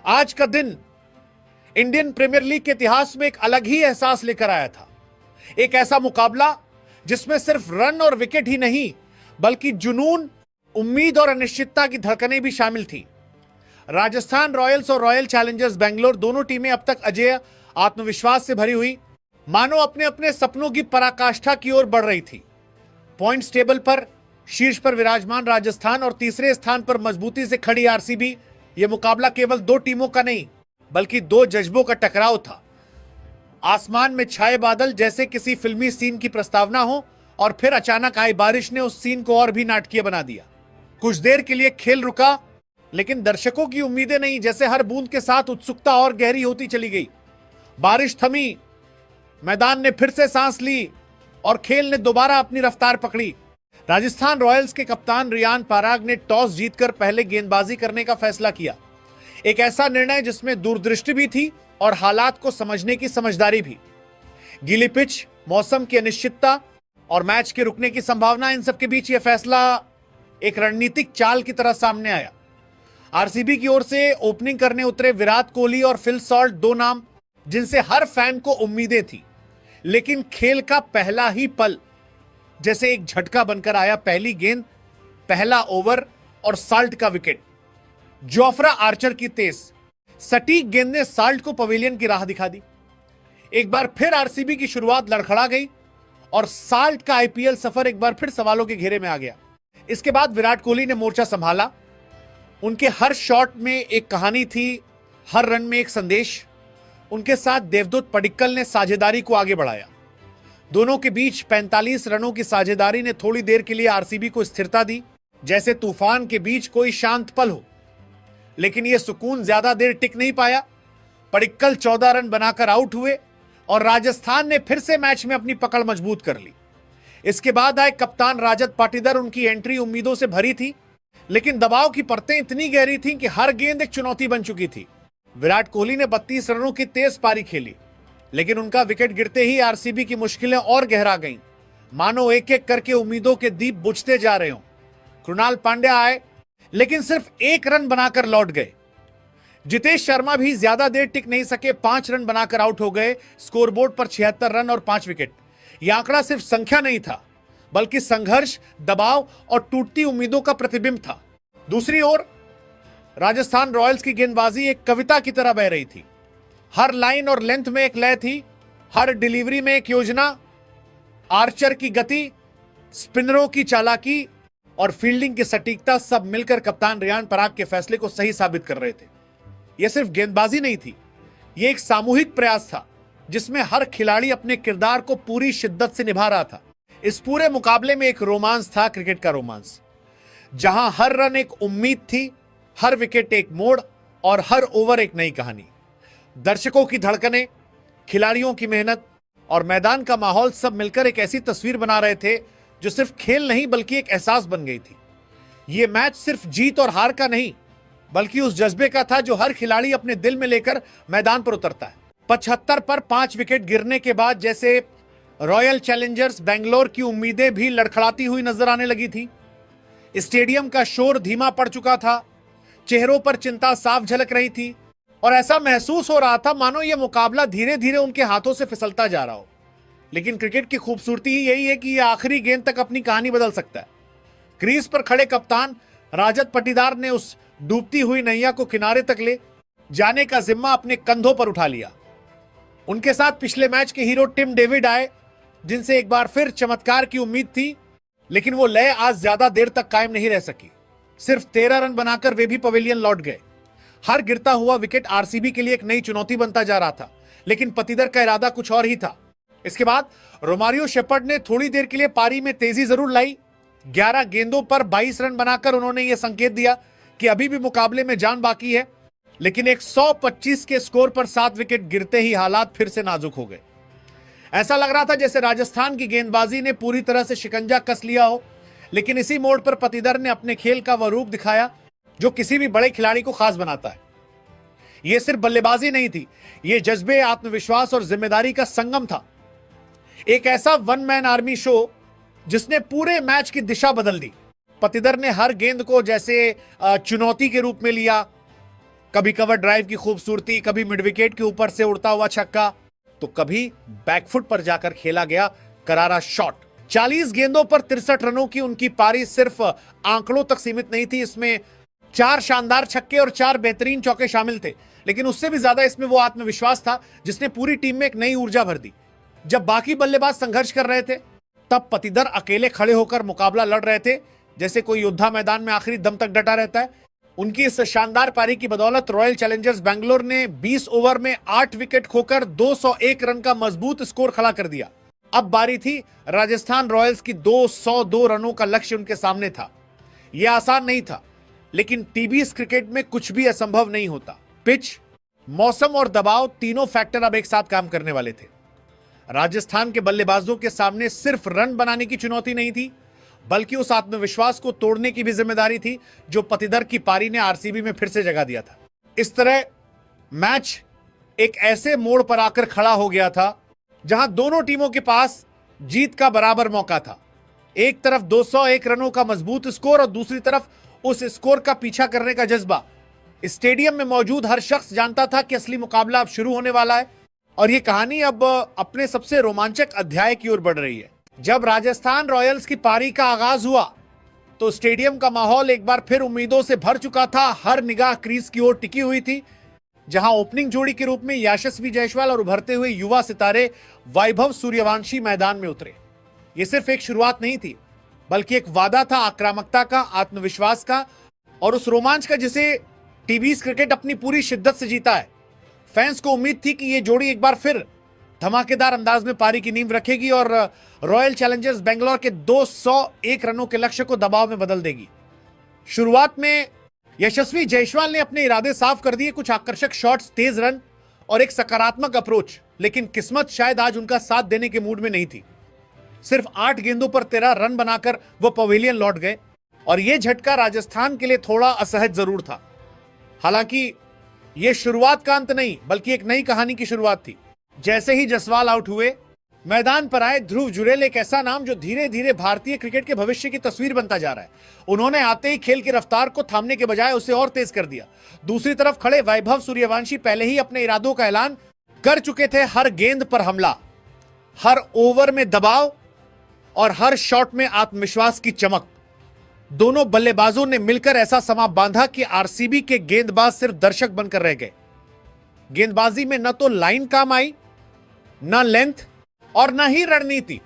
आज का दिन इंडियन प्रीमियर लीग के इतिहास में एक अलग ही एहसास लेकर आया था। एक ऐसा मुकाबला जिसमें सिर्फ रन और विकेट ही नहीं बल्कि जुनून, उम्मीद और अनिश्चितता की धड़कनें भी शामिल थी। राजस्थान रॉयल्स और रॉयल चैलेंजर्स बेंगलोर दोनों टीमें अब तक अजेय आत्मविश्वास से भरी हुई, मानो अपने अपने सपनों की पराकाष्ठा की ओर बढ़ रही थी। पॉइंट्स टेबल पर शीर्ष पर विराजमान राजस्थान और तीसरे स्थान पर मजबूती से खड़ी आरसीबी। यह मुकाबला केवल दो टीमों का नहीं बल्कि दो जज्बों का टकराव था। आसमान में छाए बादल जैसे किसी फिल्मी सीन की प्रस्तावना हो और फिर अचानक आई बारिश ने उस सीन को और भी नाटकीय बना दिया। कुछ देर के लिए खेल रुका, लेकिन दर्शकों की उम्मीदें नहीं, जैसे हर बूंद के साथ उत्सुकता और गहरी होती चली गई। बारिश थमी, मैदान ने फिर से सांस ली और खेल ने दोबारा अपनी रफ्तार पकड़ी। राजस्थान रॉयल्स के कप्तान रियान पराग ने टॉस जीतकर पहले गेंदबाजी करने का फैसला किया। एक ऐसा निर्णय जिसमें दूरदृष्टि भी थी और हालात को समझने की समझदारी भी। गीली पिच, मौसम की अनिश्चितता और मैच के रुकने की संभावना, इन सब के बीच यह फैसला एक रणनीतिक चाल की तरह सामने आया। आरसीबी की ओर से ओपनिंग करने उतरे विराट कोहली और फिल सॉल्ट, दो नाम जिनसे हर फैन को उम्मीदें थी। लेकिन खेल का पहला ही पल जैसे एक झटका बनकर आया। पहली गेंद, पहला ओवर और साल्ट का विकेट। जोफ्रा आर्चर की तेज सटीक गेंद ने साल्ट को पवेलियन की राह दिखा दी। एक बार फिर आरसीबी की शुरुआत लड़खड़ा गई और साल्ट का आईपीएल सफर एक बार फिर सवालों के घेरे में आ गया। इसके बाद विराट कोहली ने मोर्चा संभाला। उनके हर शॉट में एक कहानी थी, हर रन में एक संदेश। उनके साथ देवदूत पडिक्कल ने साझेदारी को आगे बढ़ाया। दोनों के बीच 45 रनों की साझेदारी ने थोड़ी देर के लिए आरसीबी को स्थिरता दी, जैसे तूफान के बीच कोई शांत पल हो। लेकिन यह सुकून ज्यादा देर टिक नहीं पाया। पडिक्कल 14 रन बनाकर आउट हुए और राजस्थान ने फिर से मैच में अपनी पकड़ मजबूत कर ली। इसके बाद आए कप्तान राजत पाटीदार। उनकी एंट्री उम्मीदों से भरी थी, लेकिन दबाव की परतें इतनी गहरी थीं कि हर गेंद एक चुनौती बन चुकी थी। विराट कोहली ने 32 रनों की तेज पारी खेली, लेकिन उनका विकेट गिरते ही आरसीबी की मुश्किलें और गहरा गईं, मानो एक एक करके उम्मीदों के दीप बुझते जा रहे हों। कृणाल पांड्या आए, लेकिन सिर्फ एक रन बनाकर लौट गए। जितेश शर्मा भी ज्यादा देर टिक नहीं सके, 5 रन बनाकर आउट हो गए। स्कोरबोर्ड पर 76 रन और 5 विकेट। यह आंकड़ा सिर्फ संख्या नहीं था, बल्कि संघर्ष, दबाव और टूटती उम्मीदों का प्रतिबिंब था। दूसरी ओर राजस्थान रॉयल्स की गेंदबाजी एक कविता की तरह बह रही थी। हर लाइन और लेंथ में एक लय थी, हर डिलीवरी में एक योजना। आर्चर की गति, स्पिनरों की चालाकी और फील्डिंग की सटीकता सब मिलकर कप्तान रियान पराग के फैसले को सही साबित कर रहे थे। यह सिर्फ गेंदबाजी नहीं थी, यह एक सामूहिक प्रयास था जिसमें हर खिलाड़ी अपने किरदार को पूरी शिद्दत से निभा रहा था। इस पूरे मुकाबले में एक रोमांस था, क्रिकेट का रोमांस, जहां हर रन एक उम्मीद थी, हर विकेट एक मोड़ और हर ओवर एक नई कहानी। दर्शकों की धड़कनें, खिलाड़ियों की मेहनत और मैदान का माहौल सब मिलकर एक ऐसी तस्वीर बना रहे थे जो सिर्फ खेल नहीं बल्कि एक एहसास बन गई थी। यह मैच सिर्फ जीत और हार का नहीं बल्कि उस जज्बे का था जो हर खिलाड़ी अपने दिल में लेकर मैदान पर उतरता है। 75 पर 5 विकेट गिरने के बाद जैसे रॉयल चैलेंजर्स बेंगलोर की उम्मीदें भी लड़खड़ाती हुई नजर आने लगी थी। स्टेडियम का शोर धीमा पड़ चुका था, चेहरों पर चिंता साफ झलक रही थी और ऐसा महसूस हो रहा था मानो यह मुकाबला धीरे धीरे उनके हाथों से फिसलता जा रहा हो। लेकिन क्रिकेट की खूबसूरती ही यही है कि यह आखिरी गेंद तक अपनी कहानी बदल सकता है। क्रीज पर खड़े कप्तान राजत पाटीदार ने उस डूबती हुई नैया को किनारे तक ले जाने का जिम्मा अपने कंधों पर उठा लिया। उनके साथ पिछले मैच के हीरो टिम डेविड आए, जिनसे एक बार फिर चमत्कार की उम्मीद थी, लेकिन वो लय आज ज्यादा देर तक कायम नहीं रह सकी। सिर्फ 13 रन बनाकर वे भी पवेलियन लौट गए। हर गिरता हुआ विकेट आरसीबी के लिए एक नई चुनौती बनता जा रहा था, लेकिन पाटीदार का इरादा कुछ और ही था। इसके बाद रोमारियो शेपर्ड ने थोड़ी देर के लिए पारी में तेजी जरूर लाई। 11 गेंदों पर 22 रन बनाकर उन्होंने यह संकेत दिया कि अभी भी मुकाबले में जान बाकी है। लेकिन 125 के स्कोर पर 7 विकेट गिरते ही हालात फिर से नाजुक हो गए। ऐसा लग रहा था जैसे राजस्थान की गेंदबाजी ने पूरी तरह से शिकंजा कस लिया हो। लेकिन इसी मोड़ पर पाटीदार ने अपने खेल का वह रूप दिखाया जो किसी भी बड़े खिलाड़ी को खास बनाता है। यह सिर्फ बल्लेबाजी नहीं थी, यह जज्बे, आत्मविश्वास और जिम्मेदारी का संगम था। एक ऐसा वन मैन आर्मी शो जिसने पूरे मैच की दिशा बदल दी। पाटीदार ने हर गेंद को जैसे चुनौती के रूप में लिया, कभी कवर ड्राइव की खूबसूरती, कभी मिड विकेट के ऊपर से उड़ता हुआ छक्का, तो कभी बैकफुट पर जाकर खेला गया करारा शॉट। 40 गेंदों पर 63 रनों की उनकी पारी सिर्फ आंकड़ों तक सीमित नहीं थी। इसमें 4 शानदार छक्के और 4 बेहतरीन चौके शामिल थे, लेकिन उससे भी ज्यादा इसमें वो आत्मविश्वास था जिसने पूरी टीम में एक नई ऊर्जा भर दी। जब बाकी बल्लेबाज संघर्ष कर रहे थे, तब पतिदर अकेले खड़े होकर मुकाबला लड़ रहे थे, जैसे कोई योद्धा मैदान में आखिरी दम तक डटा रहता है। उनकी इस शानदार पारी की बदौलत रॉयल चैलेंजर्स बेंगलोर ने 20 ओवर में 8 विकेट खोकर 201 रन का मजबूत स्कोर खड़ा कर दिया। अब बारी थी राजस्थान रॉयल्स की। 202 रनों का लक्ष्य उनके सामने था। यह आसान नहीं था, लेकिन टीबीएस क्रिकेट में कुछ भी असंभव नहीं होता। पिच, मौसम और दबाव, तीनों फैक्टर अब एक साथ काम करने वाले थे। राजस्थान के बल्लेबाजों के सामने सिर्फ रन बनाने की चुनौती नहीं थी, बल्कि उस आत्मविश्वास को तोड़ने की भी जिम्मेदारी थी जो पतिदर की पारी ने आरसीबी में फिर से जगा दिया था। इस तरह मैच एक ऐसे मोड़ पर आकर खड़ा हो गया था जहां दोनों टीमों के पास जीत का बराबर मौका था। एक तरफ 201 रनों का मजबूत स्कोर और दूसरी तरफ उस स्कोर का पीछा करने का जज्बा। स्टेडियम में मौजूद हर शख्स जानता था कि असली मुकाबला अब शुरू होने वाला है और यह कहानी अब अपने सबसे रोमांचक अध्याय की ओर बढ़ रही है। जब राजस्थान रॉयल्स की पारी का आगाज हुआ तो स्टेडियम का माहौल एक बार फिर उम्मीदों से भर चुका था। हर निगाह क्रीज की ओर टिकी हुई थी, जहां ओपनिंग जोड़ी के रूप में यशस्वी जायसवाल और उभरते हुए युवा सितारे वैभव सूर्यवंशी मैदान में उतरे। यह सिर्फ एक शुरुआत नहीं थी, बल्कि एक वादा था आक्रामकता का, आत्मविश्वास का और उस रोमांच का जिसे टीबीएस क्रिकेट अपनी पूरी शिद्दत से जीता है। फैंस को उम्मीद थी कि यह जोड़ी एक बार फिर धमाकेदार अंदाज में पारी की नींव रखेगी और रॉयल चैलेंजर्स बेंगलोर के 201 रनों के लक्ष्य को दबाव में बदल देगी। शुरुआत में यशस्वी जायसवाल ने अपने इरादे साफ कर दिए, कुछ आकर्षक शॉट्स, तेज रन और एक सकारात्मक अप्रोच, लेकिन किस्मत शायद आज उनका साथ देने के मूड में नहीं थी। सिर्फ 8 गेंदों पर 13 रन बनाकर वो पवेलियन लौट गए और यह झटका राजस्थान के लिए थोड़ा असहज जरूर था। हालांकि यह शुरुआत का अंत नहीं, बल्कि एक नई कहानी की शुरुआत थी। जैसे ही जायसवाल आउट हुए, मैदान पर आए ध्रुव जुरैल, एक ऐसा नाम जो धीरे धीरे भारतीय क्रिकेट के भविष्य की तस्वीर बनता जा रहा है। उन्होंने आते ही खेल की रफ्तार को थामने के बजाय उसे और तेज कर दिया। दूसरी तरफ खड़े वैभव सूर्यवंशी पहले ही अपने इरादों का ऐलान कर चुके थे। हर गेंद पर हमला, हर ओवर में दबाव और हर शॉट में आत्मविश्वास की चमक। दोनों बल्लेबाजों ने मिलकर ऐसा समा बांधा कि आरसीबी के गेंदबाज सिर्फ दर्शक बनकर रह गए। गेंदबाजी में न तो लाइन काम आई, न लेंथ और न ही रणनीति।